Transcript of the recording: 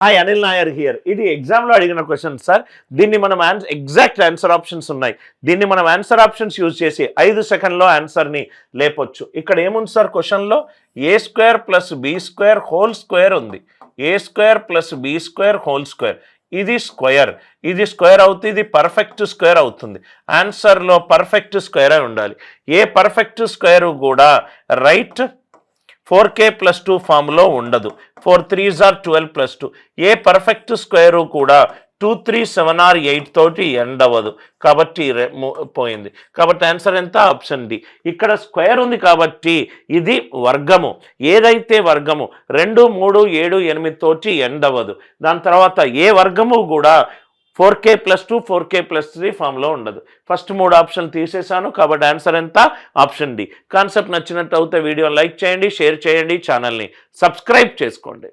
Hi Anil Nair here. ఇది ఎగ్జామ్లో అడిగిన క్వశ్చన్ సార్. దీన్ని మనం ఎగ్జాక్ట్ ఆన్సర్ ఆప్షన్స్ ఉన్నాయి. దీన్ని మనం ఆన్సర్ ఆప్షన్స్ యూజ్ చేసి 5 సెకండ్లో ఆన్సర్ని లేపొచ్చు. ఇక్కడ ఏముంది సార్ క్వశ్చన్లో? A square plus B square whole square ఉంది. A square plus B square whole square. ఇది స్క్వేర్, ఇది స్క్వేర్ అవుతుంది, ఇది పర్ఫెక్ట్ స్క్వేర్ అవుతుంది. ఆన్సర్లో పర్ఫెక్ట్ స్క్వేర్ అయి ఉండాలి. ఏ పర్ఫెక్ట్ స్క్వేర్ కూడా రైట్ 4k+2 ఫామ్లో ఉండదు. 4 3s are 12+2. A perfect square కూడా 2 3 7 or 8 తోటి ఎండ్ అవ్వదు కాబట్టి పోయింది. కాబట్టి ఆన్సర్ ఎంత? Option D. ఇక్కడ స్క్వేర్ ఉంది కాబట్టి ఇది వర్గము. ఏదైతే వర్గము 2 3 7 8 తోటి ఎండ్ అవ్వదు. దాని తర్వాత ఏ వర్గము కూడా 4k+2 4k+3 ఫామ్లో ఉండదు. ఫస్ట్ 3 ఆప్షన్లు తీసేశాను కాబట్టి ఆన్సర్ ఎంత? Option D. కాన్సెప్ట్ నచ్చినట్టు అయితే వీడియో లైక్ చేయండి, షేర్ చేయండి, ఛానల్ని సబ్స్క్రైబ్ చేసుకోండి.